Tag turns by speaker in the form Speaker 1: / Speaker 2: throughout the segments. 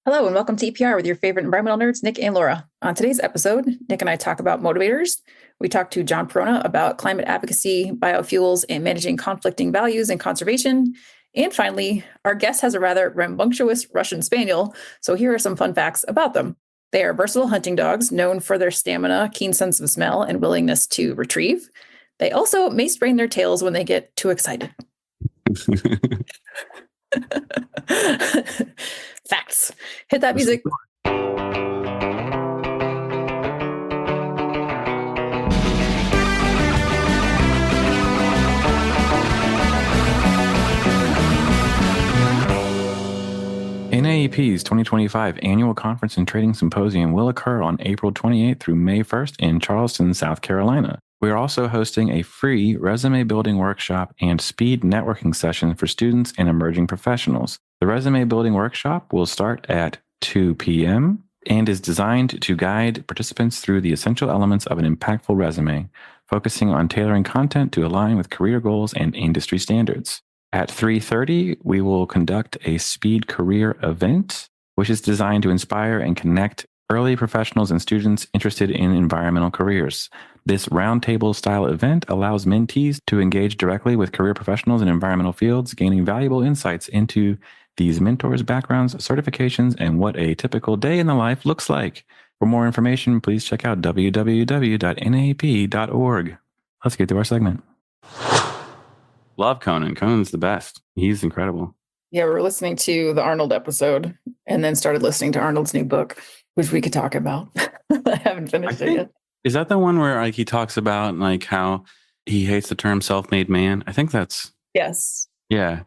Speaker 1: Hello and welcome to EPR with your favorite environmental nerds, Nick and Laura. On today's episode, Nick and I talk about motivators. We talk to John Perona about climate advocacy, biofuels, and managing conflicting values and conservation. And finally, our guest has a rather rambunctious Russian Spaniel, so here are some fun facts about them. They are versatile hunting dogs known for their stamina, keen sense of smell, and willingness to retrieve. They also may sprain their tails when they get too excited. Facts. Hit that music.
Speaker 2: NAEP's 2025 Annual Conference and Trading Symposium will occur on April 28th through May 1st in Charleston, South Carolina. We are also hosting a free resume building workshop and speed networking session for students and emerging professionals. The resume building workshop will start at 2 p.m. and is designed to guide participants through the essential elements of an impactful resume, focusing on tailoring content to align with career goals and industry standards. At 3:30, we will conduct a speed career event, which is designed to inspire and connect early professionals and students interested in environmental careers. This roundtable style event allows mentees to engage directly with career professionals in environmental fields, gaining valuable insights into these mentors' backgrounds, certifications, and what a typical day in the life looks like. For more information, please check out www.naep.org. Let's get to our segment. Love Conan. Conan's the best. He's incredible.
Speaker 1: Yeah, we were listening to the Arnold episode and then started listening to Arnold's new book, which we could talk about. I haven't finished it yet.
Speaker 2: Is that the one where he talks about how he hates the term self-made man? I think that's...
Speaker 1: Yes.
Speaker 2: Yeah.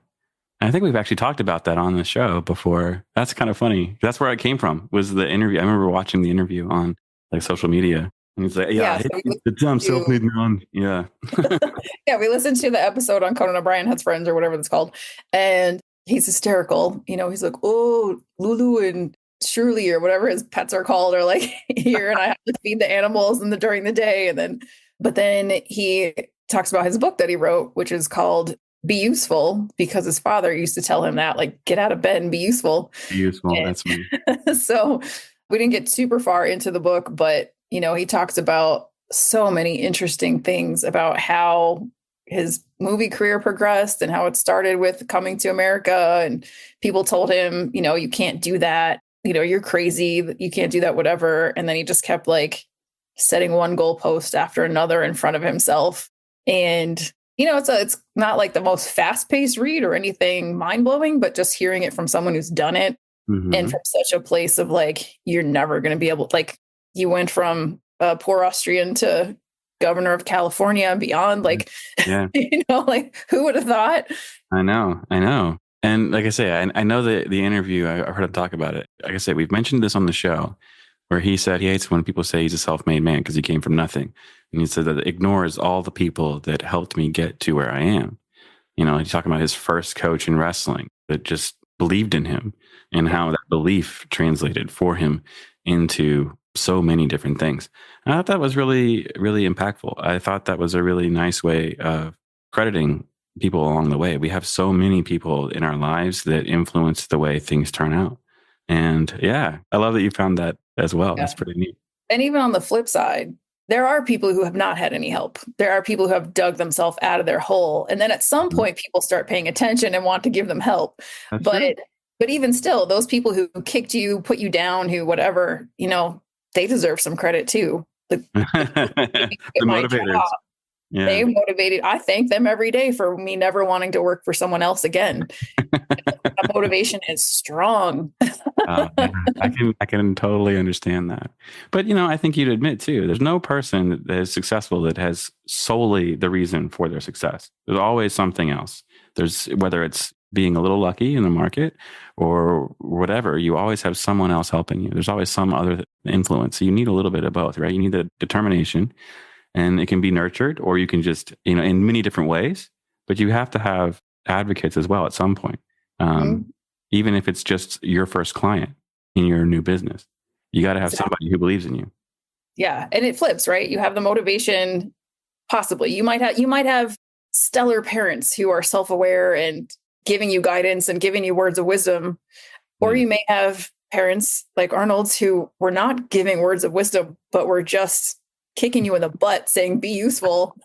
Speaker 2: I think we've actually talked about that on the show before. That's kind of funny. That's where I came from, was the interview. I remember watching the interview on social media. And he's like, I hate the term self-made man. Yeah.
Speaker 1: Yeah, we listened to the episode on Conan O'Brien Has Friends or whatever it's called. And he's hysterical. He's like, oh, Lulu and Shirley or whatever his pets are called are here, and I have to feed the animals during the day. But then he talks about his book that he wrote, which is called Be Useful, because his father used to tell him that, get out of bed and be useful.
Speaker 2: Be useful, that's me.
Speaker 1: So we didn't get super far into the book, but he talks about so many interesting things about how his movie career progressed and how it started with coming to America, and people told him, you can't do that. You're crazy. You can't do that, whatever. And then he just kept setting one goalpost after another in front of himself. And, it's not the most fast paced read or anything mind blowing, but just hearing it from someone who's done it and from such a place of you're never going to be able, you went from a poor Austrian to governor of California and beyond.
Speaker 2: Yeah.
Speaker 1: Who would have thought?
Speaker 2: I know. And like I say, I know the interview, I heard him talk about it. Like I said, we've mentioned this on the show where he said he hates when people say he's a self-made man because he came from nothing. And he said that it ignores all the people that helped me get to where I am. He's talking about his first coach in wrestling that just believed in him and how that belief translated for him into so many different things. And I thought that was really, really impactful. I thought that was a really nice way of crediting people along the way. We have so many people in our lives that influence the way things turn out. And yeah, I love that you found that as well. Yeah. That's pretty neat.
Speaker 1: And even on the flip side, there are people who have not had any help. There are people who have dug themselves out of their hole. And then at some point, people start paying attention and want to give them help.
Speaker 2: That's true.
Speaker 1: But even still, those people who kicked you, put you down, who whatever, they deserve some credit too.
Speaker 2: The motivators.
Speaker 1: Yeah. They motivated. I thank them every day for me never wanting to work for someone else again. That motivation is strong.
Speaker 2: I can totally understand that. But, I think you'd admit too, there's no person that is successful that has solely the reason for their success. There's always something else. There's, whether it's being a little lucky in the market or whatever, you always have someone else helping you. There's always some other influence. So you need a little bit of both, right? You need the determination, and it can be nurtured, or you can just, in many different ways, but you have to have advocates as well at some point. Even if it's just your first client in your new business, you got to have somebody who believes in you.
Speaker 1: Yeah. And it flips, right? You have the motivation, possibly. You might have stellar parents who are self-aware and giving you guidance and giving you words of wisdom, or you may have parents like Arnold's who were not giving words of wisdom, but were just kicking you in the butt saying, be useful.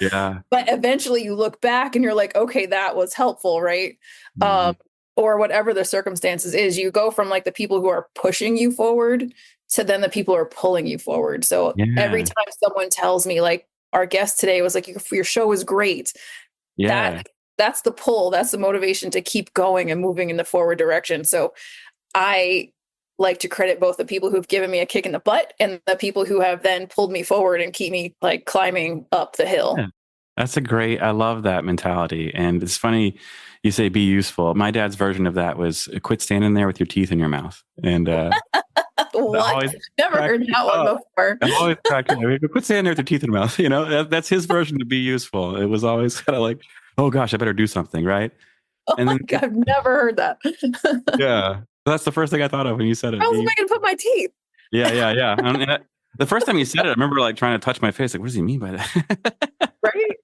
Speaker 2: Yeah.
Speaker 1: But eventually you look back and you're like, okay, that was helpful, right?
Speaker 2: Mhm.
Speaker 1: Or whatever the circumstances is, you go from like the people who are pushing you forward to then the people who are pulling you forward. So every
Speaker 2: Yeah.
Speaker 1: time someone tells me, like our guest today was like, your show was great,
Speaker 2: Yeah.
Speaker 1: that's the pull, that's the motivation to keep going and moving in the forward direction. So I like to credit both the people who've given me a kick in the butt and the people who have then pulled me forward and keep me like climbing up the hill.
Speaker 2: Yeah. I love that mentality. And it's funny you say be useful. My dad's version of that was quit standing there with your teeth in your mouth. And that
Speaker 1: What?
Speaker 2: always
Speaker 1: Never
Speaker 2: cracked
Speaker 1: heard
Speaker 2: me
Speaker 1: that one
Speaker 2: up.
Speaker 1: before.
Speaker 2: It always cracked me up. Quit standing there with your teeth in your mouth. That's his version to be useful. It was always kind of like, oh gosh, I better do something, right?
Speaker 1: Oh
Speaker 2: And
Speaker 1: my
Speaker 2: then,
Speaker 1: God, I've never heard that.
Speaker 2: yeah, that's the first thing I thought of when you said it.
Speaker 1: How else am I going to put my teeth?
Speaker 2: Yeah, yeah, yeah. The first time you said it, I remember like trying to touch my face. Like, what does he mean by that?
Speaker 1: Right?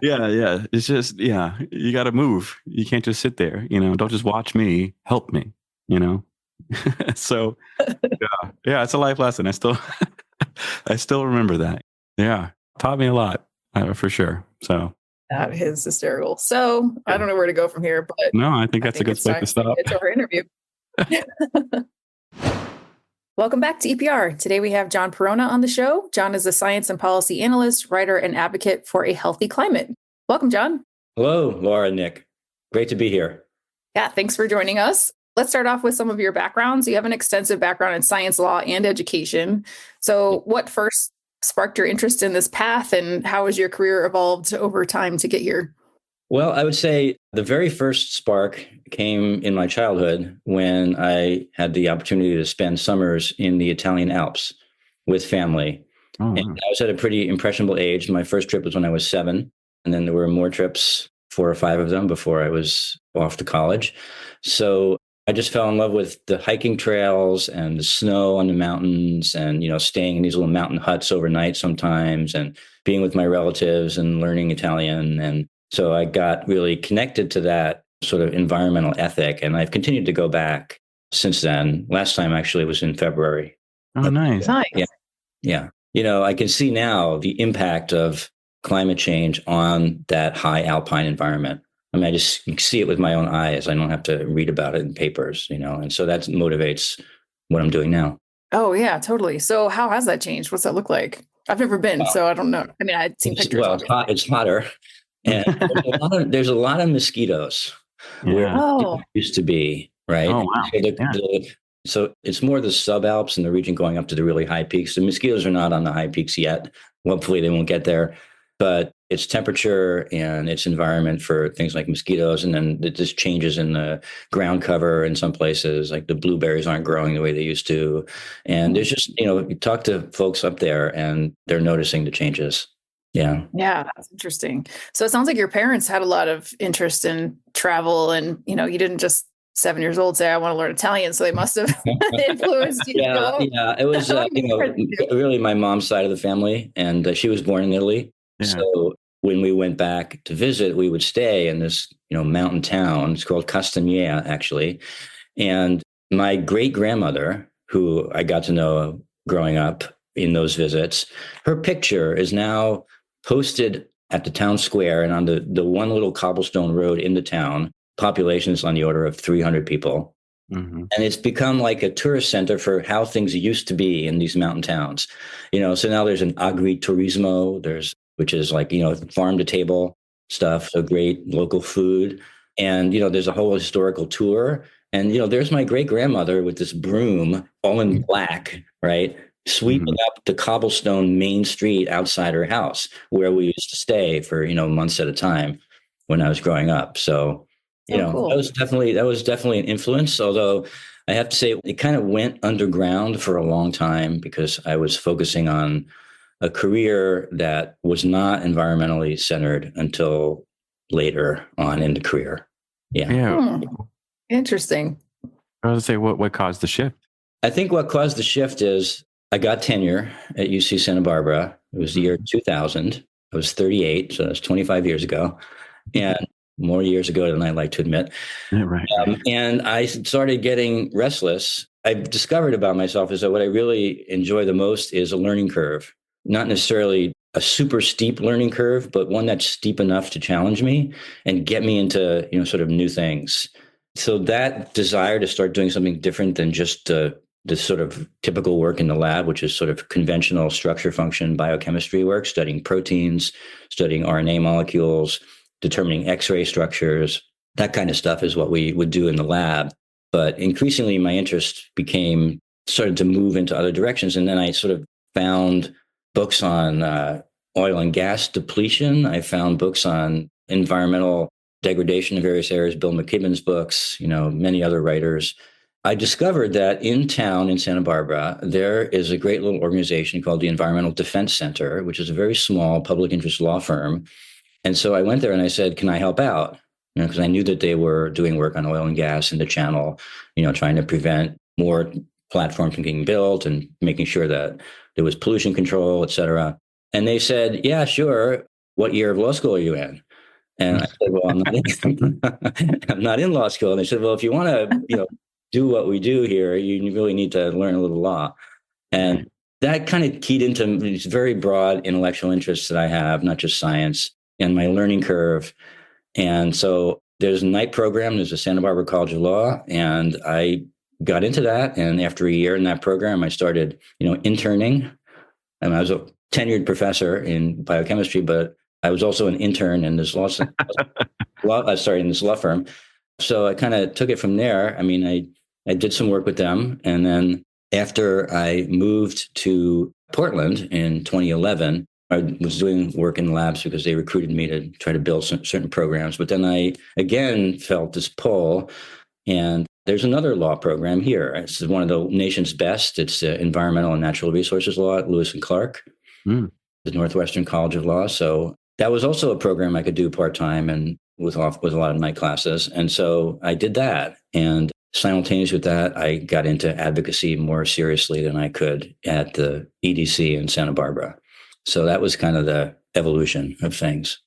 Speaker 2: Yeah, yeah. It's just, yeah, you got to move. You can't just sit there. Don't just watch me. Help me. You know. So yeah, it's a life lesson. I still remember that. Yeah, taught me a lot for sure. So
Speaker 1: That is hysterical. So I don't know where to go from here, but
Speaker 2: no, I think
Speaker 1: I
Speaker 2: that's a
Speaker 1: think
Speaker 2: good
Speaker 1: it's
Speaker 2: place
Speaker 1: time
Speaker 2: to stop.
Speaker 1: to get to our interview. Welcome back to EPR. Today we have John Perona on the show. John is a science and policy analyst, writer, and advocate for a healthy climate. Welcome, John.
Speaker 3: Hello, Laura and Nick. Great to be here.
Speaker 1: Yeah, thanks for joining us. Let's start off with some of your backgrounds. You have an extensive background in science, law, and education. So what first sparked your interest in this path, and how has your career evolved over time to get here?
Speaker 3: Well, I would say the very first spark came in my childhood when I had the opportunity to spend summers in the Italian Alps with family.
Speaker 2: Oh,
Speaker 3: And
Speaker 2: wow.
Speaker 3: I was at a pretty impressionable age. My first trip was when I was 7. And then there were more trips, 4 or 5 of them before I was off to college. So I just fell in love with the hiking trails and the snow on the mountains and, staying in these little mountain huts overnight sometimes and being with my relatives and learning Italian. And so I got really connected to that sort of environmental ethic. And I've continued to go back since then. Last time actually was in February.
Speaker 2: Oh, nice.
Speaker 1: Nice.
Speaker 3: Yeah. Yeah. I can see now the impact of climate change on that high alpine environment. I mean, I just see it with my own eyes. I don't have to read about it in papers, and so that motivates what I'm doing now.
Speaker 1: Oh, yeah, totally. So how has that changed? What's that look like? I've never been, so I don't know. I mean, I'd seen pictures.
Speaker 3: Well, it's hotter. And there's a lot of mosquitoes where it used to be, right?
Speaker 2: Oh, wow.
Speaker 3: So it's more the subalps and the region going up to the really high peaks. The mosquitoes are not on the high peaks yet. Hopefully they won't get there. But it's temperature and it's environment for things like mosquitoes. And then it just changes in the ground cover in some places, like the blueberries aren't growing the way they used to. And there's just, you talk to folks up there and they're noticing the changes. Yeah.
Speaker 1: Yeah, that's interesting. So it sounds like your parents had a lot of interest in travel and, you didn't just 7 years old say, I want to learn Italian. So they must have influenced you.
Speaker 3: Yeah. It was, really my mom's side of the family. And she was born in Italy. Yeah. So when we went back to visit, we would stay in this, mountain town. It's called Castagneria, actually. And my great grandmother, who I got to know growing up in those visits, her picture is now posted at the town square and on the one little cobblestone road in the town. Population is on the order of 300 people. Mm-hmm. And it's become like a tourist center for how things used to be in these mountain towns. So now there's an agriturismo, which is like, farm to table stuff, so great local food. And, there's a whole historical tour. And, there's my great grandmother with this broom all in black, right? Sweeping up the cobblestone main street outside her house where we used to stay for, months at a time when I was growing up. So, cool. that was definitely an influence. Although I have to say it kind of went underground for a long time because I was focusing on a career that was not environmentally centered until later on in the career. Yeah.
Speaker 1: Interesting.
Speaker 2: I was going to say, what caused the shift?
Speaker 3: I think what caused the shift is I got tenure at UC Santa Barbara. It was the year 2000. I was 38, so that's 25 years ago. And more years ago than I like to admit.
Speaker 2: Right.
Speaker 3: And I started getting restless. I've discovered about myself is that what I really enjoy the most is a learning curve, not necessarily a super steep learning curve, but one that's steep enough to challenge me and get me into, sort of new things. So that desire to start doing something different than just the sort of typical work in the lab, which is sort of conventional structure function biochemistry work, studying proteins, studying RNA molecules, determining X-ray structures, that kind of stuff is what we would do in the lab. But increasingly, my interest started to move into other directions. And then I sort of found books on oil and gas depletion. I found books on environmental degradation in various areas, Bill McKibben's books, many other writers. I discovered that in town in Santa Barbara, there is a great little organization called the Environmental Defense Center, which is a very small public interest law firm. And so I went there and I said, can I help out? Because I knew that they were doing work on oil and gas in the channel, trying to prevent more platforms from getting built and making sure that there was pollution control, et cetera. And they said, yeah, sure. What year of law school are you in? And I said, well, I'm not in law school. And they said, well, if you want to, do what we do here, you really need to learn a little law. And that kind of keyed into these very broad intellectual interests that I have, not just science, and my learning curve. And so there's a night program, there's a Santa Barbara College of Law, and I got into that. And after a year in that program, I started, interning. And I was a tenured professor in biochemistry, but I was also an intern in this in this law firm. So I kind of took it from there. I mean, I did some work with them. And then after I moved to Portland in 2011, I was doing work in labs because they recruited me to try to build certain programs. But then I, again, felt this pull. And there's another law program here. It's one of the nation's best. It's environmental and natural resources law at Lewis and Clark, the Northwestern College of Law. So that was also a program I could do part-time and with a lot of night classes. And so I did that. And simultaneous with that, I got into advocacy more seriously than I could at the EDC in Santa Barbara. So that was kind of the evolution of things.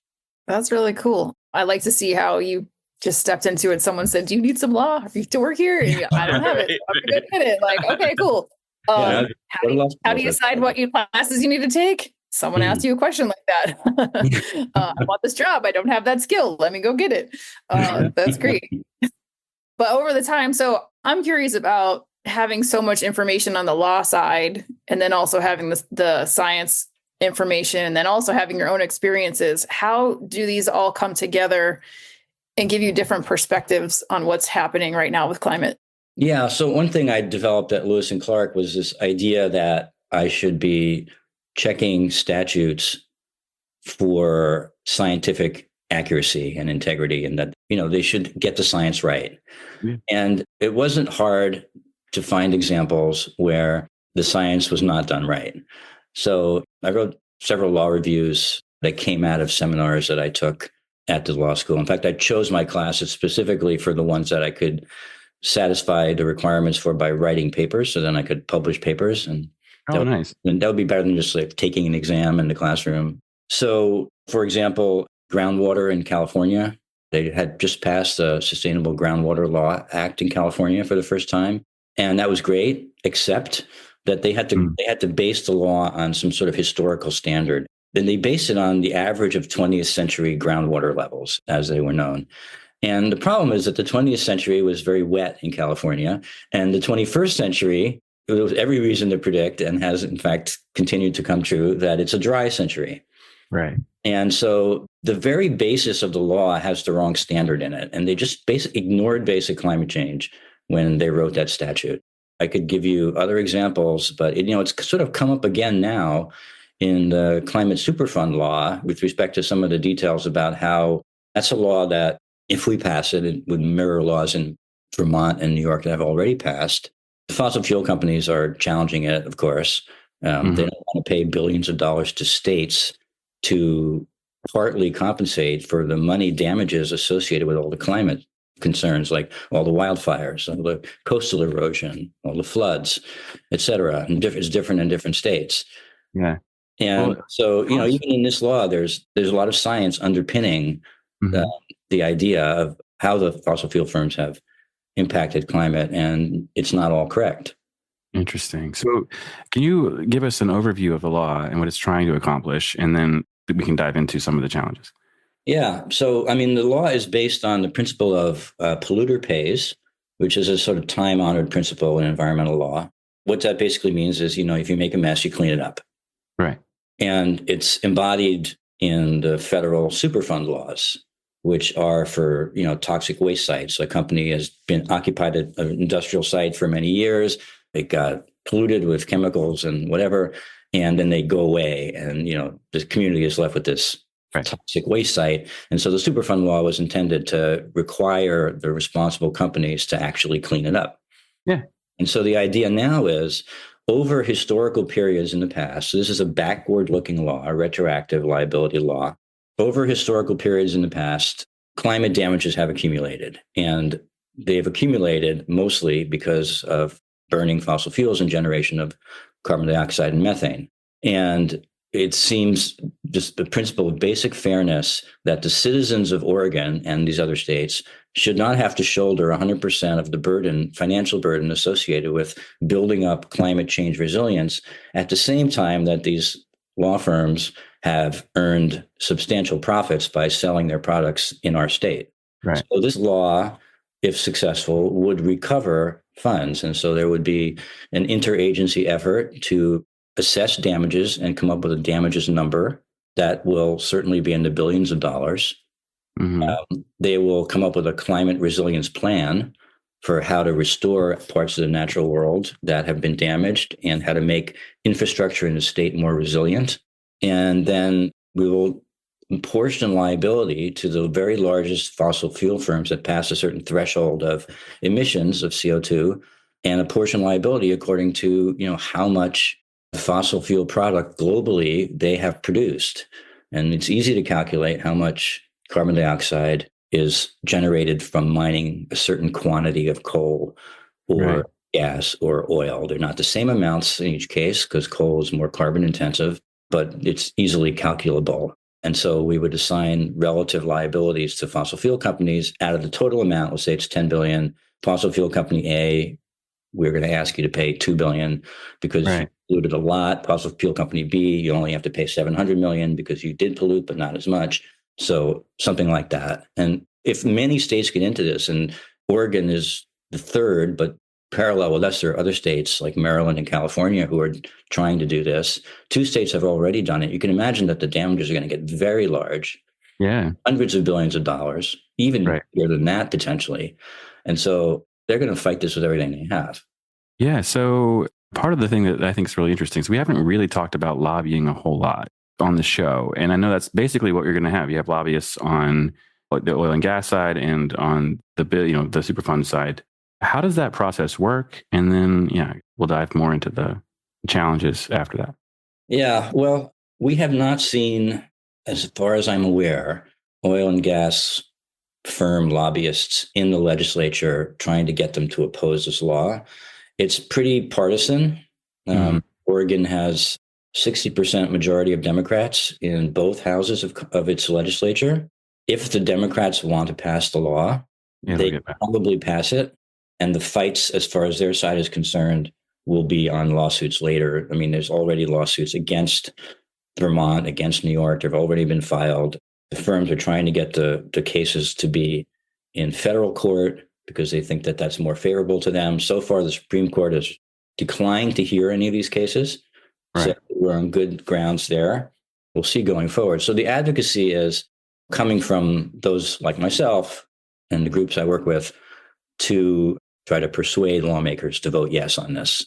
Speaker 1: That's really cool. I like to see how you just stepped into it. Someone said, do you need some law to work here? And I don't have it. So I'm going to get it. Like, okay, cool. How do you decide what classes you need to take? Someone asked you a question like that. I want this job. I don't have that skill. Let me go get it. That's great. But over the time, so I'm curious about having so much information on the law side and then also having the science information and then also having your own experiences. How do these all come together and give you different perspectives on what's happening right now with climate?
Speaker 3: Yeah. So one thing I developed at Lewis and Clark was this idea that I should be checking statutes for scientific accuracy and integrity, and that, they should get the science right. Yeah. And it wasn't hard to find examples where the science was not done right. So I wrote several law reviews that came out of seminars that I took at the law school. In fact, I chose my classes specifically for the ones that I could satisfy the requirements for by writing papers. So then I could publish papers. And
Speaker 2: nice.
Speaker 3: And that would be better than just like taking an exam in the classroom. So, for example, groundwater in California, they had just passed the Sustainable Groundwater Law Act in California for the first time. And that was great, except that they had to base the law on some sort of historical standard. Then they based it on the average of 20th century groundwater levels, as they were known. And the problem is that the 20th century was very wet in California, and the 21st century, there was every reason to predict, and has in fact continued to come true, that it's a dry century.
Speaker 2: Right.
Speaker 3: And so the very basis of the law has the wrong standard in it. And they just ignored basic climate change when they wrote that statute. I could give you other examples, but it's sort of come up again now in the Climate Superfund law with respect to some of the details about how that's a law that if we pass it, it would mirror laws in Vermont and New York that have already passed. The fossil fuel companies are challenging it, of course. They don't want to pay billions of dollars to states to partly compensate for the money damages associated with all the climate concerns, like all the wildfires, all the coastal erosion, all the floods, et cetera. And it's different in different states.
Speaker 2: Yeah.
Speaker 3: And so, even in this law, there's a lot of science underpinning the idea of how the fossil fuel firms have impacted climate, and it's not all correct.
Speaker 2: Interesting. So can you give us an overview of the law and what it's trying to accomplish, and then we can dive into some of the challenges?
Speaker 3: Yeah. So, I mean, the law is based on the principle of polluter pays, which is a sort of time-honored principle in environmental law. What that basically means is, if you make a mess, you clean it up.
Speaker 2: Right.
Speaker 3: And it's embodied in the federal Superfund laws, which are for, toxic waste sites. A company has been occupied an industrial site for many years. It got polluted with chemicals and whatever, and then they go away, and, the community is left with this toxic waste site. And so the Superfund law was intended to require the responsible companies to actually clean it up.
Speaker 2: Yeah.
Speaker 3: And so the idea now is, over historical periods in the past, so this is a backward-looking law, a retroactive liability law. Over historical periods in the past, climate damages have accumulated, and they've accumulated mostly because of burning fossil fuels and generation of carbon dioxide and methane. And it seems just the principle of basic fairness that the citizens of Oregon and these other states should not have to shoulder 100% of the burden, financial burden associated with building up climate change resilience at the same time that these law firms have earned substantial profits by selling their products in our state.
Speaker 2: Right.
Speaker 3: So this law, if successful, would recover funds. And so there would be an interagency effort to assess damages and come up with a damages number that will certainly be in the billions of dollars. They will come up with a climate resilience plan for how to restore parts of the natural world that have been damaged and how to make infrastructure in the state more resilient. And then we will apportion liability to the very largest fossil fuel firms that pass a certain threshold of emissions of CO2, and apportion liability according to, how much fossil fuel product globally they have produced. And it's easy to calculate how much carbon dioxide is generated from mining a certain quantity of coal or gas or oil. They're not the same amounts in each case because coal is more carbon intensive, but it's easily calculable. And so we would assign relative liabilities to fossil fuel companies out of the total amount. Let's say it's 10 billion. Fossil fuel company A, we're going to ask you to pay 2 billion because you polluted a lot. Fossil fuel company B, you only have to pay 700 million because you did pollute, but not as much. So something like that. And if many states get into this, and Oregon is the third, but parallel with us, there are other states like Maryland and California who are trying to do this. 2 states have already done it. You can imagine that the damages are going to get very large.
Speaker 2: Yeah.
Speaker 3: Hundreds of billions of dollars, even bigger than that potentially. And so they're going to fight this with everything they have.
Speaker 2: Yeah. So part of the thing that I think is really interesting is we haven't really talked about lobbying a whole lot on the show. And I know that's basically what you're going to have. You have lobbyists on the oil and gas side and on the the Superfund side. How does that process work? And then, we'll dive more into the challenges after that.
Speaker 3: Yeah. Well, we have not seen, as far as I'm aware, oil and gas firm lobbyists in the legislature trying to get them to oppose this law. It's pretty partisan. Oregon has 60% majority of Democrats in both houses of its legislature. If the Democrats want to pass the law, they probably pass it. And the fights, as far as their side is concerned, will be on lawsuits later. I mean, there's already lawsuits against Vermont, against New York. They've already been filed. The firms are trying to get the cases to be in federal court because they think that that's more favorable to them. So far, the Supreme Court has declined to hear any of these cases. So we're on good grounds there. We'll see going forward. So the advocacy is coming from those like myself and the groups I work with to try to persuade lawmakers to vote yes on this.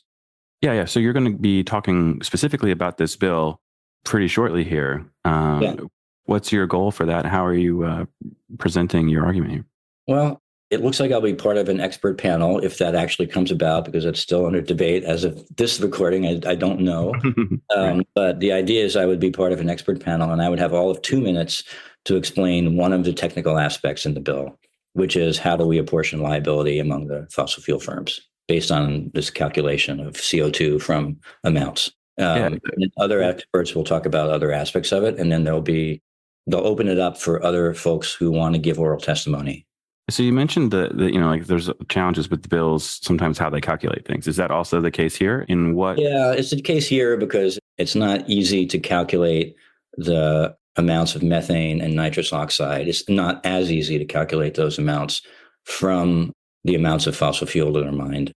Speaker 2: Yeah. So you're going to be talking specifically about this bill pretty shortly here. What's your goal for that? How are you presenting your argument here?
Speaker 3: Well, it looks like I'll be part of an expert panel if that actually comes about, because it's still under debate as of this recording. I don't know. But the idea is I would be part of an expert panel, and I would have all of 2 minutes to explain one of the technical aspects in the bill, which is how do we apportion liability among the fossil fuel firms based on this calculation of CO2 from amounts. And other experts will talk about other aspects of it, and then there'll be they'll open it up for other folks who want to give oral testimony.
Speaker 2: So you mentioned like there's challenges with the bills, sometimes how they calculate things. Is that also the case here? In what?
Speaker 3: Yeah, it's the case here because it's not easy to calculate the amounts of methane and nitrous oxide. It's not as easy to calculate those amounts from the amounts of fossil fuel that are mined.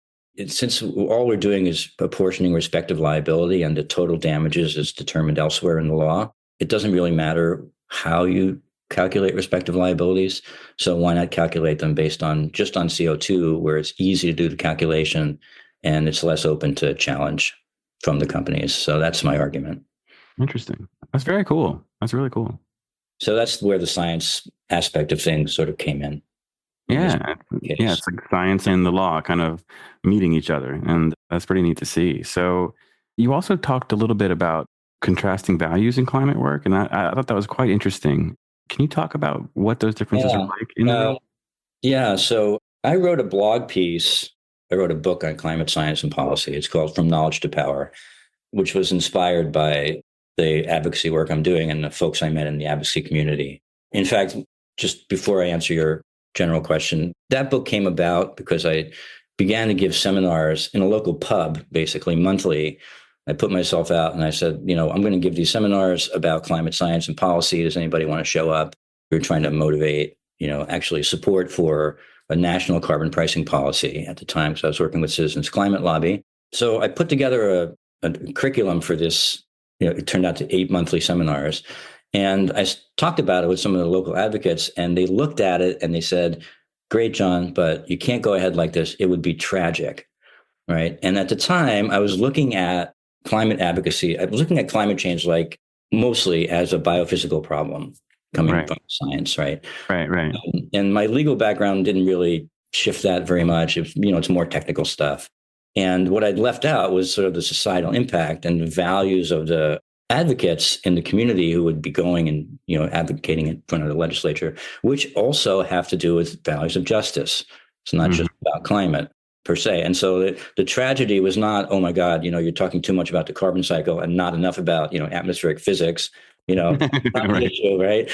Speaker 3: Since all we're doing is apportioning respective liability and the total damages is determined elsewhere in the law, it doesn't really matter how you calculate respective liabilities. So why not calculate them based on just on CO2, where it's easy to do the calculation and it's less open to challenge from the companies. So that's my argument.
Speaker 2: Interesting. That's very cool. That's really cool.
Speaker 3: So that's where the science aspect of things sort of came in.
Speaker 2: Yeah. Yeah. It's like science and the law kind of meeting each other. And that's pretty neat to see. So you also talked a little bit about contrasting values in climate work. And I thought that was quite interesting. Can you talk about what those differences are like in the real?
Speaker 3: Yeah. So I wrote a blog piece. I wrote a book on climate science and policy. It's called From Knowledge to Power, which was inspired by the advocacy work I'm doing and the folks I met in the advocacy community. In fact, just before I answer your general question, that book came about because I began to give seminars in a local pub, basically monthly. I put myself out and I said, I'm going to give these seminars about climate science and policy. Does anybody want to show up? We were trying to motivate, actually support for a national carbon pricing policy at the time, because I was working with Citizens Climate Lobby. So I put together a curriculum for this. It turned out to 8 monthly seminars. And I talked about it with some of the local advocates, and they looked at it and they said, great, John, but you can't go ahead like this. It would be tragic, right? And at the time, I was looking at climate advocacy. I was looking at climate change like mostly as a biophysical problem coming from science, right?
Speaker 2: Right.
Speaker 3: And my legal background didn't really shift that very much. It's more technical stuff. And what I'd left out was sort of the societal impact and the values of the advocates in the community who would be going and, advocating in front of the legislature, which also have to do with values of justice. It's not just about climate per se. And so the tragedy was not, oh my God, you're talking too much about the carbon cycle and not enough about, atmospheric physics, not the issue, right?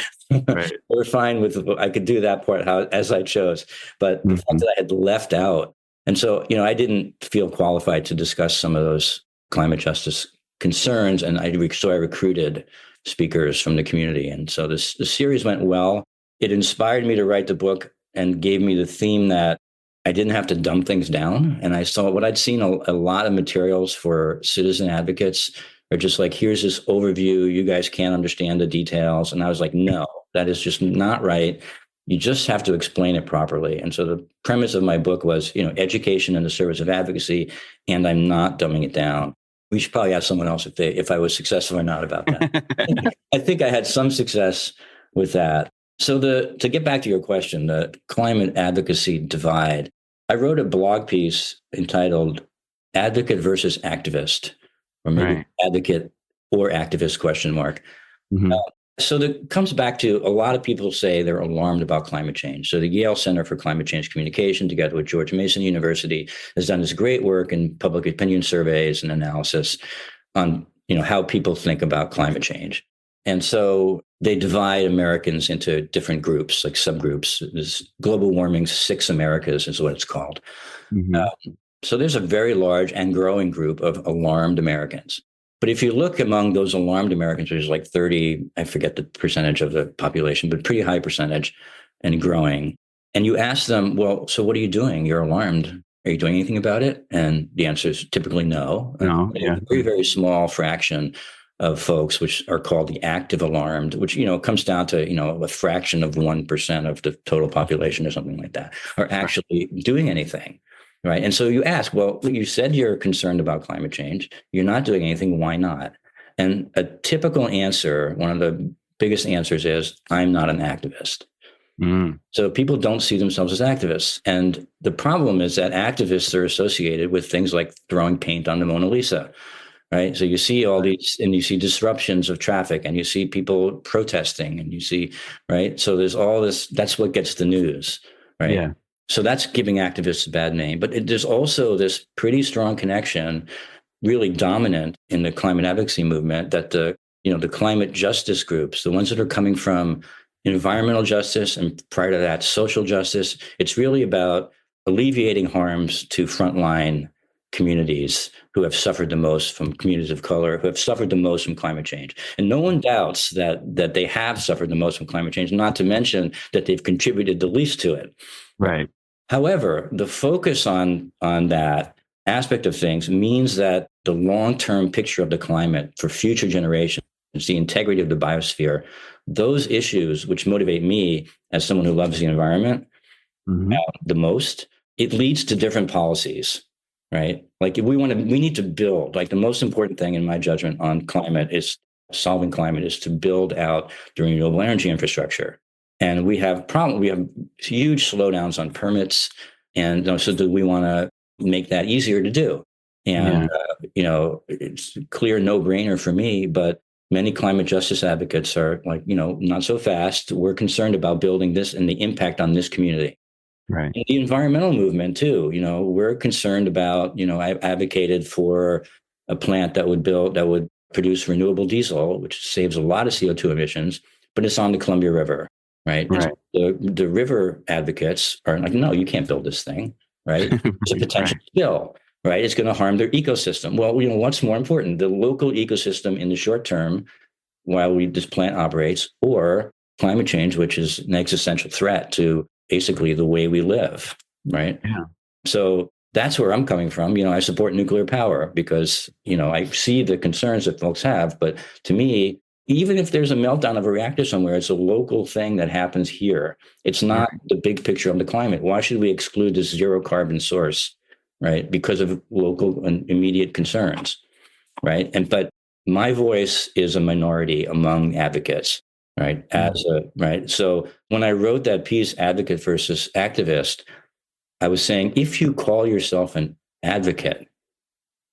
Speaker 3: We're fine with, I could do that part as I chose, but the fact that I had left out. And so, I didn't feel qualified to discuss some of those climate justice concerns. And so I recruited speakers from the community. And so the series went well. It inspired me to write the book and gave me the theme that I didn't have to dumb things down. And I saw what I'd seen a lot of materials for citizen advocates are just like, here's this overview. You guys can't understand the details. And I was like, no, that is just not right. You just have to explain it properly. And so the premise of my book was, education in the service of advocacy, and I'm not dumbing it down. We should probably ask someone else if I was successful or not about that. I think I had some success with that. So to get back to your question, the climate advocacy divide, I wrote a blog piece entitled Advocate versus Activist, or maybe Advocate or Activist ? So that comes back to a lot of people say they're alarmed about climate change. So the Yale Center for Climate Change Communication, together with George Mason University, has done this great work in public opinion surveys and analysis on, how people think about climate change. And so they divide Americans into different groups, like subgroups. There's global warming's 6 Americas is what it's called. So there's a very large and growing group of alarmed Americans. But if you look among those alarmed Americans, there's like 30, I forget the percentage of the population, but pretty high percentage and growing. And you ask them, well, so what are you doing? You're alarmed. Are you doing anything about it? And the answer is typically no. A very, very small fraction of folks, which are called the active alarmed, which, comes down to, a fraction of 1% of the total population or something like that, are actually doing anything. Right. And so you ask, well, you said you're concerned about climate change. You're not doing anything. Why not? And a typical answer, one of the biggest answers is, I'm not an activist. So people don't see themselves as activists. And the problem is that activists are associated with things like throwing paint on the Mona Lisa. Right. So you see all these, and you see disruptions of traffic, and you see people protesting, and you see, right. So there's all this, that's what gets the news. Right.
Speaker 2: Yeah.
Speaker 3: So that's giving activists a bad name. But there's also this pretty strong connection, really dominant in the climate advocacy movement, that the the climate justice groups, the ones that are coming from environmental justice and prior to that, social justice. It's really about alleviating harms to frontline communities who have suffered the most, from communities of color who have suffered the most from climate change. And no one doubts that they have suffered the most from climate change, not to mention that they've contributed the least to it.
Speaker 2: Right.
Speaker 3: However, the focus on that aspect of things means that the long-term picture of the climate for future generations, the integrity of the biosphere, those issues which motivate me as someone who loves the environment the most, it leads to different policies, right? Like we need to build, like the most important thing in my judgment on climate is solving climate is to build out the renewable energy infrastructure. And we have huge slowdowns on permits. And so do we want to make that easier to do? And, it's a clear no-brainer for me, but many climate justice advocates are like, not so fast. We're concerned about building this and the impact on this community.
Speaker 2: Right.
Speaker 3: And the environmental movement too, we're concerned about, I advocated for a plant that would produce renewable diesel, which saves a lot of CO2 emissions, but it's on the Columbia River, right?
Speaker 2: Right.
Speaker 3: The river advocates are like, no, you can't build this thing, right? It's a potential spill, right? It's going to harm their ecosystem. Well, what's more important, the local ecosystem in the short term while this plant operates, or climate change, which is an existential threat to basically the way we live, right?
Speaker 2: Yeah.
Speaker 3: So that's where I'm coming from. I support nuclear power because, I see the concerns that folks have. But to me, even if there's a meltdown of a reactor somewhere, it's a local thing that happens here. It's not the big picture of the climate. Why should we exclude this zero carbon source, right? Because of local and immediate concerns, right? But my voice is a minority among advocates. Right. So when I wrote that piece, advocate versus activist, I was saying, if you call yourself an advocate,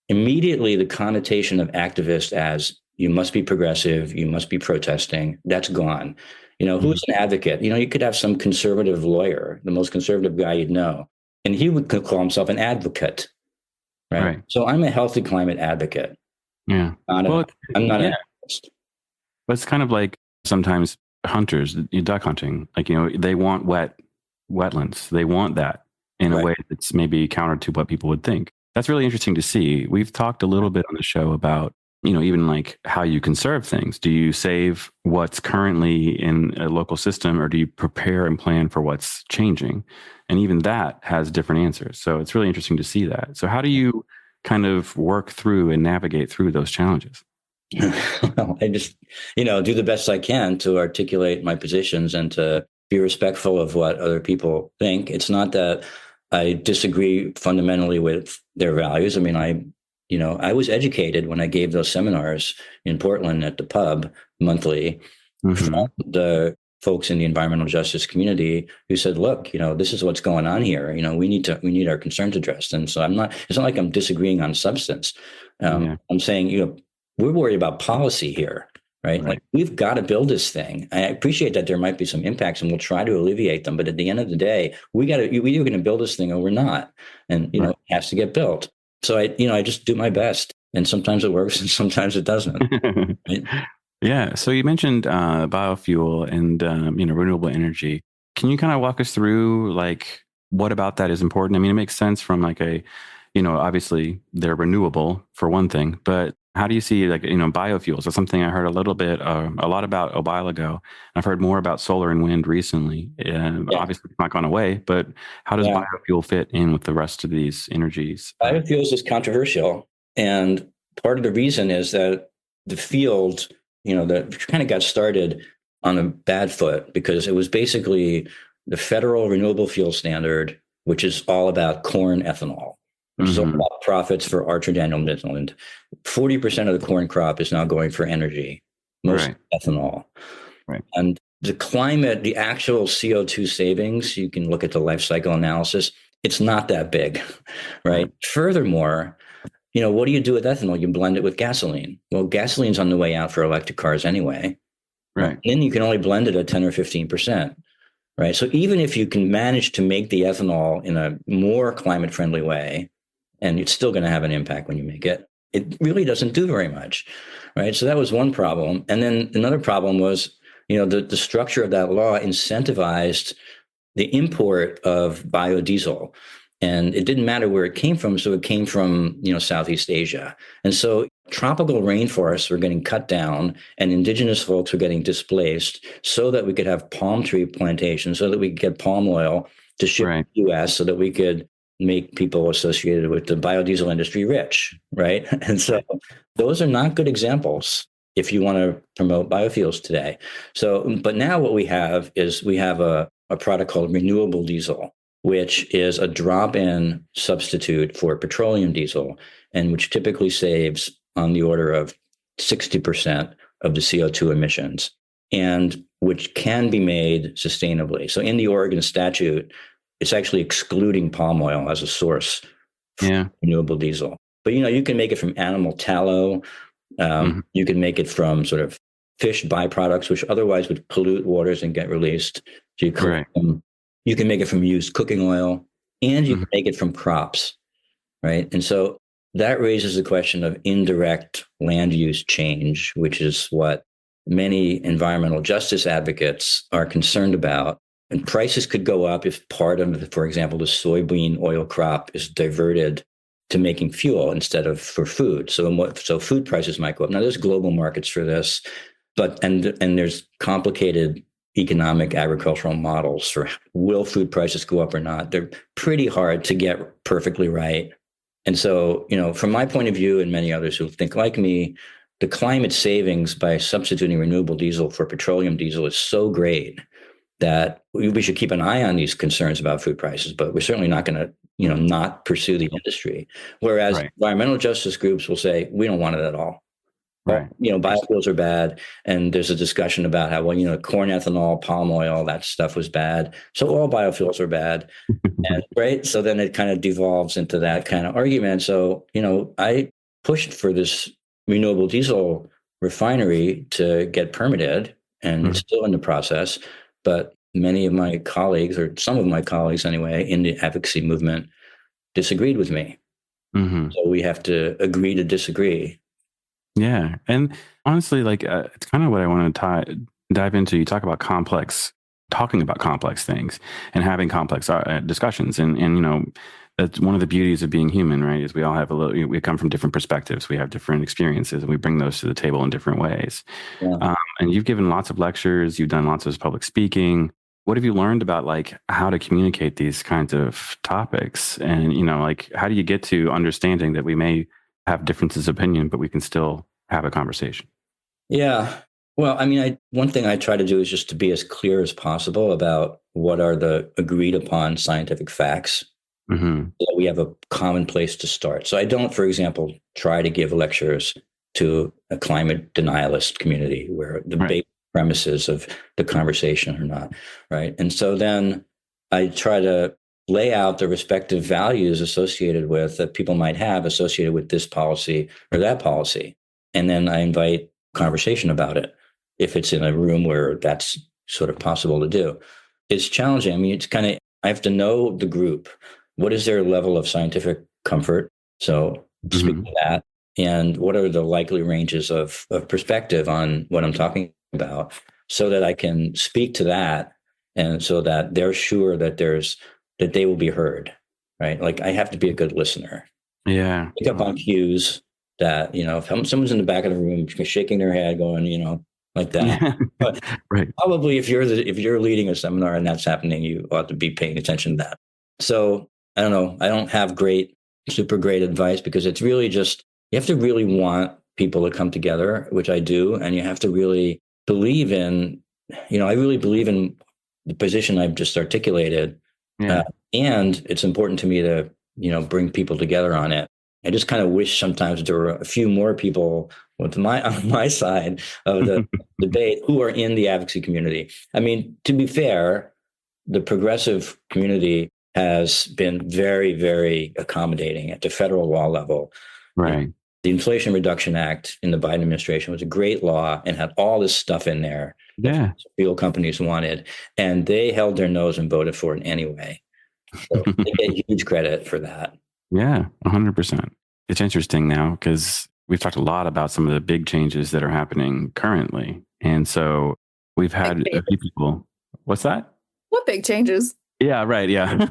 Speaker 3: immediately the connotation of activist as you must be progressive, you must be protesting, that's gone. Who's an advocate? You could have some conservative lawyer, the most conservative guy you'd know, and he would call himself an advocate. Right. So I'm a healthy climate advocate.
Speaker 2: Yeah.
Speaker 3: I'm not an activist.
Speaker 2: But it's kind of like, sometimes hunters, duck hunting, like, they want wetlands. They want that in a way that's maybe counter to what people would think. That's really interesting to see. We've talked a little bit on the show about, even like how you conserve things. Do you save what's currently in a local system, or do you prepare and plan for what's changing? And even that has different answers. So it's really interesting to see that. So how do you kind of work through and navigate through those challenges?
Speaker 3: Well, I just, do the best I can to articulate my positions and to be respectful of what other people think. It's not that I disagree fundamentally with their values. I mean, I was educated when I gave those seminars in Portland at the pub monthly from the folks in the environmental justice community who said, look, this is what's going on here. We need our concerns addressed. And so it's not like I'm disagreeing on substance. I'm saying, we're worried about policy here, right? Like, we've got to build this thing. I appreciate that there might be some impacts and we'll try to alleviate them. But at the end of the day, we're going to build this thing or we're not. And, it has to get built. So I just do my best. And sometimes it works and sometimes it doesn't. Right?
Speaker 2: Yeah. So you mentioned biofuel and, renewable energy. Can you kind of walk us through, like, what about that is important? I mean, it makes sense from like obviously they're renewable for one thing, but how do you see, like, biofuels? That's something I heard a lot about a while ago. I've heard more about solar and wind recently. Obviously, it's not gone away, but how does biofuel fit in with the rest of these energies?
Speaker 3: Biofuels is controversial. And part of the reason is that the field, that kind of got started on a bad foot because it was basically the federal renewable fuel standard, which is all about corn ethanol. Which is all about profits for Archer Daniel Midland. 40% of the corn crop is now going for energy, most ethanol. Right. And the actual CO2 savings, you can look at the life cycle analysis, it's not that big, right? Furthermore, what do you do with ethanol? You blend it with gasoline. Well, gasoline's on the way out for electric cars anyway. Right. And then you can only blend it at 10 or 15%. Right. So even if you can manage to make the ethanol in a more climate friendly way, and it's still going to have an impact when you make it, it really doesn't do very much, right? So that was one problem. And then another problem was, the structure of that law incentivized the import of biodiesel. And it didn't matter where it came from. So it came from, Southeast Asia. And so tropical rainforests were getting cut down and indigenous folks were getting displaced so that we could have palm tree plantations, so that we could get palm oil to ship to the US, so that we could make people associated with the biodiesel industry rich, right? And so those are not good examples if you want to promote biofuels today. So, but now what we have is we have a product called renewable diesel, which is a drop-in substitute for petroleum diesel, and which typically saves on the order of 60% of the CO2 emissions, and which can be made sustainably. So in the Oregon statute, it's actually excluding palm oil as a source for renewable diesel. But, you can make it from animal tallow. You can make it from sort of fish byproducts, which otherwise would pollute waters and get released. So you collect them. You can make it from used cooking oil, and you can make it from crops, right? And so that raises the question of indirect land use change, which is what many environmental justice advocates are concerned about. And prices could go up if part of, for example, the soybean oil crop is diverted to making fuel instead of for food. So food prices might go up. Now, there's global markets for this, but and there's complicated economic agricultural models for will food prices go up or not. They're pretty hard to get perfectly right. And so, from my point of view and many others who think like me, the climate savings by substituting renewable diesel for petroleum diesel is so great that we should keep an eye on these concerns about food prices, but we're certainly not going to, not pursue the industry. Whereas environmental justice groups will say, we don't want it at all. Right. Biofuels are bad. And there's a discussion about how, corn ethanol, palm oil, that stuff was bad. So all biofuels are bad. And right. So then it kind of devolves into that kind of argument. So, I pushed for this renewable diesel refinery to get permitted, and it's still in the process. But many of my colleagues, or some of my colleagues anyway, in the advocacy movement disagreed with me. So we have to agree to disagree.
Speaker 2: Yeah. And honestly, it's kind of what I want to dive into. You talk about talking about complex things and having complex discussions. And that's one of the beauties of being human, right? Is we all have we come from different perspectives. We have different experiences, and we bring those to the table in different ways. Yeah. And you've given lots of lectures. You've done lots of public speaking. What have you learned about how to communicate these kinds of topics? And, how do you get to understanding that we may have differences of opinion, but we can still have a conversation?
Speaker 3: Yeah. Well, one thing I try to do is just to be as clear as possible about what are the agreed upon scientific facts. So that we have a common place to start. So I don't, for example, try to give lectures to a climate denialist community where the basic premises of the conversation are not, right? And so then I try to lay out the respective values associated with that people might have associated with this policy or that policy. And then I invite conversation about it if it's in a room where that's sort of possible to do. It's challenging. It's I have to know the group. What is their level of scientific comfort? So speak to that. And what are the likely ranges of perspective on what I'm talking about, so that I can speak to that, and so that they're sure that they will be heard, right? I have to be a good listener.
Speaker 2: Yeah.
Speaker 3: Pick up on cues that, if someone's in the back of the room shaking their head going, like that. But probably if you're leading a seminar and that's happening, you ought to be paying attention to that. So I don't know. I don't have super great advice, because it's really just, you have to really want people to come together, which I do. And you have to really believe in, I really believe in the position I've just articulated. Yeah. And it's important to me to, bring people together on it. I just kind of wish sometimes there were a few more people on my side of the debate who are in the advocacy community. To be fair, the progressive community has been very, very accommodating at the federal law level.
Speaker 2: Right.
Speaker 3: The Inflation Reduction Act in the Biden administration was a great law and had all this stuff in there that fuel companies wanted, and they held their nose and voted for it anyway. So they get huge credit for that.
Speaker 2: Yeah, 100%. It's interesting now because we've talked a lot about some of the big changes that are happening currently. And so we've had a few people. What's that?
Speaker 1: What big changes?
Speaker 2: Yeah, right. Yeah.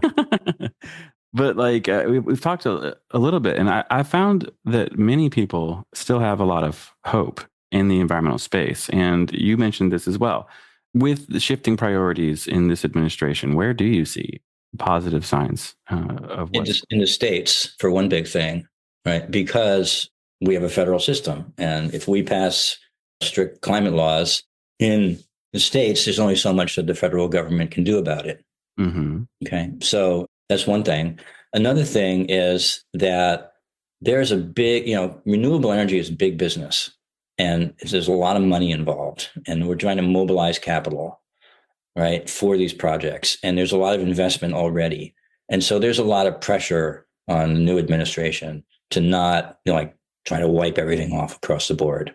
Speaker 2: But like we've talked a little bit, and I found that many people still have a lot of hope in the environmental space. And you mentioned this as well. With the shifting priorities in this administration, where do you see positive signs of what's
Speaker 3: in the States, for one big thing, right? Because we have a federal system. And if we pass strict climate laws in the States, there's only so much that the federal government can do about it.
Speaker 2: Mm-hmm.
Speaker 3: Okay. So that's one thing. Another thing is that there's a big, renewable energy is big business, and there's a lot of money involved, and we're trying to mobilize capital, right, for these projects. And there's a lot of investment already. And so there's a lot of pressure on the new administration to not, try to wipe everything off across the board,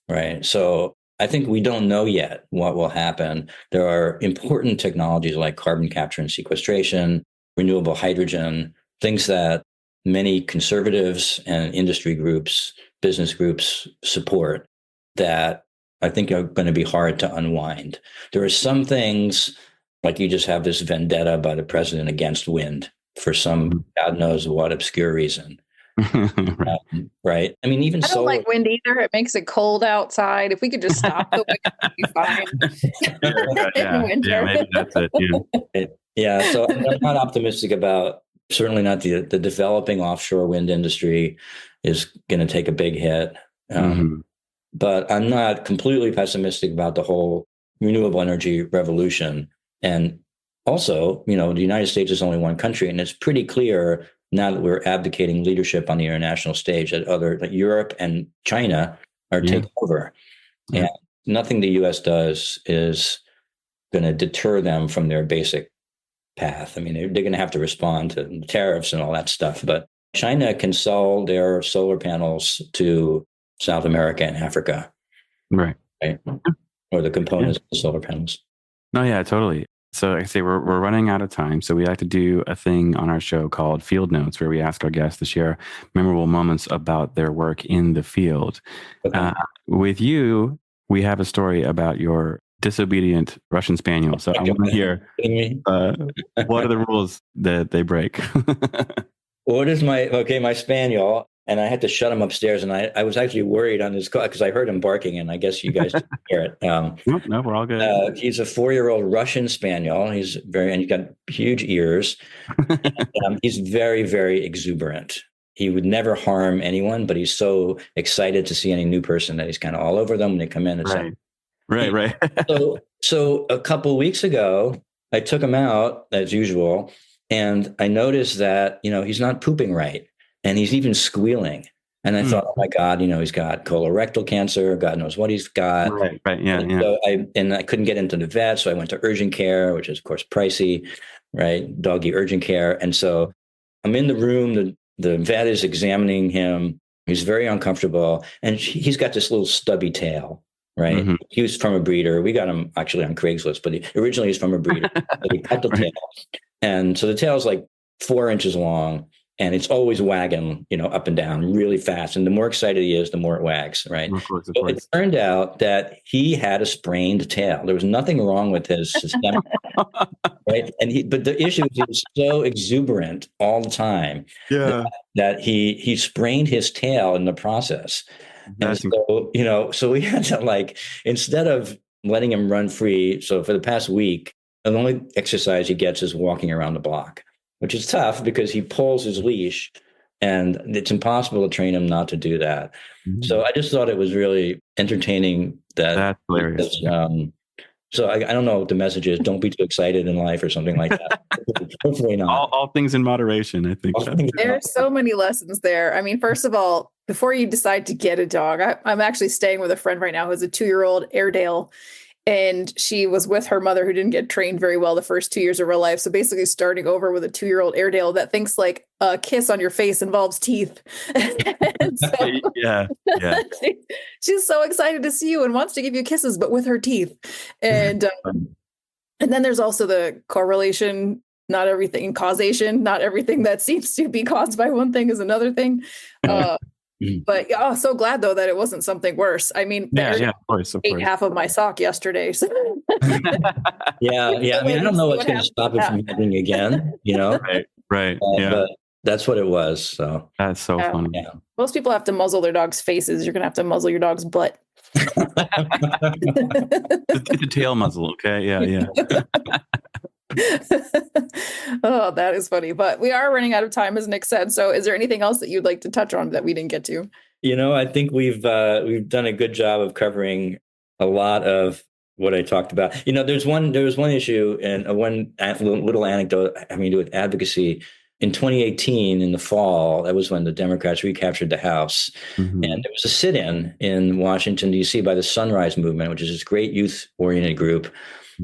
Speaker 3: right? So I think we don't know yet what will happen. There are important technologies like carbon capture and sequestration, renewable hydrogen, things that many conservatives and industry groups, business groups support that I think are going to be hard to unwind. There are some things, like you just have this vendetta by the president against wind for some God knows what obscure reason.
Speaker 2: Right.
Speaker 3: Right. I mean, even
Speaker 1: I don't like wind either. It makes it cold outside. If we could just stop the wind, it'd be fine.
Speaker 2: Yeah, maybe that's it.
Speaker 3: Yeah. So I'm not optimistic about, certainly not the developing offshore wind industry is going to take a big hit. But I'm not completely pessimistic about the whole renewable energy revolution. And also, the United States is only one country, and it's pretty clear now that we're abdicating leadership on the international stage that like Europe and China are taking over. And nothing the US does is going to deter them from their basic path. I mean, they're going to have to respond to tariffs and all that stuff. But China can sell their solar panels to South America and Africa.
Speaker 2: Right.
Speaker 3: Or the components of the solar panels.
Speaker 2: No, yeah, totally. So like I say, we're running out of time. So we like to do a thing on our show called Field Notes, where we ask our guests to share memorable moments about their work in the field. Okay. With you, we have a story about your disobedient Russian Spaniel. So I want to hear what are the rules that they break?
Speaker 3: What is my Spaniel? And I had to shut him upstairs. And I was actually worried on his call because I heard him barking, and I guess you guys didn't hear it.
Speaker 2: No, we're all good.
Speaker 3: He's a 4-year-old Russian Spaniel. And he's got huge ears. And, he's very, very exuberant. He would never harm anyone, but he's so excited to see any new person that he's kind of all over them when they come in.
Speaker 2: Right.
Speaker 3: So a couple of weeks ago, I took him out as usual, and I noticed that, he's not pooping right. And he's even squealing. And I thought, oh my God, he's got colorectal cancer. God knows what he's got.
Speaker 2: Right. Yeah.
Speaker 3: So I couldn't get into the vet. So I went to urgent care, which is of course pricey, right? Doggy urgent care. And so I'm in the room. The vet is examining him. He's very uncomfortable. And he's got this little stubby tail, right? Mm-hmm. He was from a breeder. We got him actually on Craigslist, but originally he's from a breeder. But he cut the tail. And so the tail is like 4 inches long. And it's always wagging, up and down really fast. And the more excited he is, the more it wags, right? Of course. So it turned out that he had a sprained tail. There was nothing wrong with his system, right? But the issue is he was so exuberant all the time that he sprained his tail in the process. And so, so we had to instead of letting him run free. So for the past week, the only exercise he gets is walking around the block, which is tough because he pulls his leash and it's impossible to train him not to do that. Mm-hmm. So I just thought it was really entertaining. That's hilarious. So I don't know what the message is. Don't be too excited in life or something like that. Hopefully not.
Speaker 2: All things in moderation, I think.
Speaker 1: There's so many lessons there. I mean, first of all, before you decide to get a dog, I'm actually staying with a friend right now who has a 2-year-old Airedale. And she was with her mother who didn't get trained very well the first 2 years of her life. So basically starting over with a 2-year-old Airedale that thinks like a kiss on your face involves teeth.
Speaker 2: Yeah.
Speaker 1: She's so excited to see you and wants to give you kisses, but with her teeth. And then there's also the correlation not everything causation, not everything that seems to be caused by one thing is another thing. But so glad though that it wasn't something worse. I mean,
Speaker 2: of course.
Speaker 1: Ate half of my sock yesterday. So.
Speaker 3: yeah. I mean, I don't know what's going to stop it from happening again,
Speaker 2: Right.
Speaker 3: But that's what it was. So
Speaker 2: that's so funny.
Speaker 3: Yeah.
Speaker 1: Most people have to muzzle their dog's faces. You're going to have to muzzle your dog's butt.
Speaker 2: the tail muzzle. Okay. Yeah.
Speaker 1: Oh, that is funny. But we are running out of time, as Nick said. So is there anything else that you'd like to touch on that we didn't get to?
Speaker 3: I think we've done a good job of covering a lot of what I talked about. There was one issue and one little anecdote having to do with advocacy. In 2018, in the fall, that was when the Democrats recaptured the House. And there was a sit-in in Washington, D.C. by the Sunrise Movement, which is this great youth-oriented group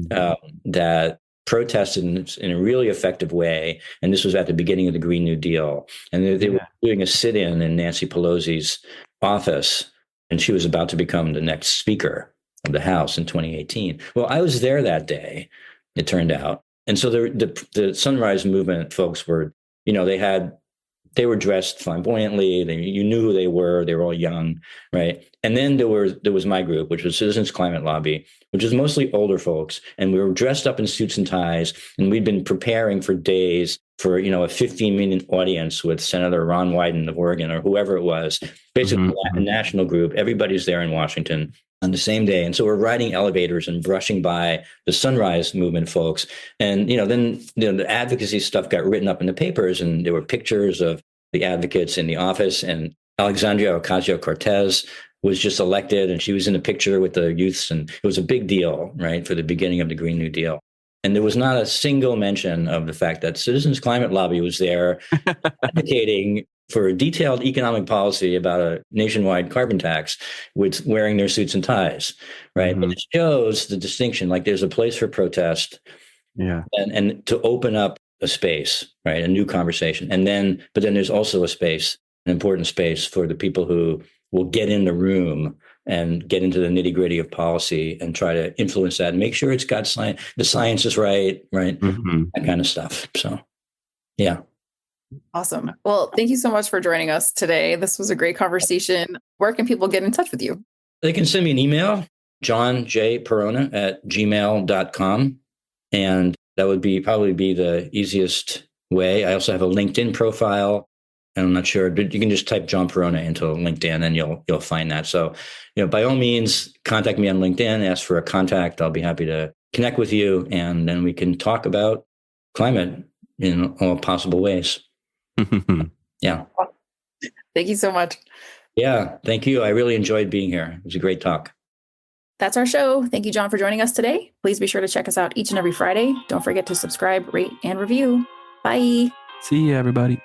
Speaker 3: that protested in a really effective way. And this was at the beginning of the Green New Deal. And they were doing a sit-in in Nancy Pelosi's office, and she was about to become the next Speaker of the House in 2018. Well, I was there that day, it turned out. And so the Sunrise Movement folks were, they were dressed flamboyantly. You knew who they were. They were all young, right? And then there was my group, which was Citizens Climate Lobby, which was mostly older folks. And we were dressed up in suits and ties. And we'd been preparing for days for, a 15-minute audience with Senator Ron Wyden of Oregon or whoever it was, basically a national group. Everybody's there in Washington on the same day. And so we're riding elevators and brushing by the Sunrise Movement folks. And, then the advocacy stuff got written up in the papers, and there were pictures of the advocates in the office. And Alexandria Ocasio-Cortez was just elected, and she was in a picture with the youths. And it was a big deal, right, for the beginning of the Green New Deal. And there was not a single mention of the fact that Citizens Climate Lobby was there advocating for a detailed economic policy about a nationwide carbon tax with wearing their suits and ties, right? But it shows the distinction, like there's a place for protest and to open up a space, right? A new conversation. But then there's also a space, an important space for the people who will get in the room and get into the nitty gritty of policy and try to influence that and make sure it's got science, the science is right? That kind of stuff. So, yeah.
Speaker 1: Awesome. Well, thank you so much for joining us today. This was a great conversation. Where can people get in touch with you?
Speaker 3: They can send me an email, johnjperona@gmail.com. And that would probably be the easiest way. I also have a LinkedIn profile. And I'm not sure, but you can just type John Perona into LinkedIn and you'll find that. So, by all means, contact me on LinkedIn, ask for a contact. I'll be happy to connect with you. And then we can talk about climate in all possible ways. Yeah.
Speaker 1: Thank you so much.
Speaker 3: Yeah, thank you. I really enjoyed being here. It was a great talk.
Speaker 1: That's our show. Thank you, John, for joining us today. Please be sure to check us out each and every Friday. Don't forget to subscribe, rate, and review. Bye.
Speaker 2: See you, everybody.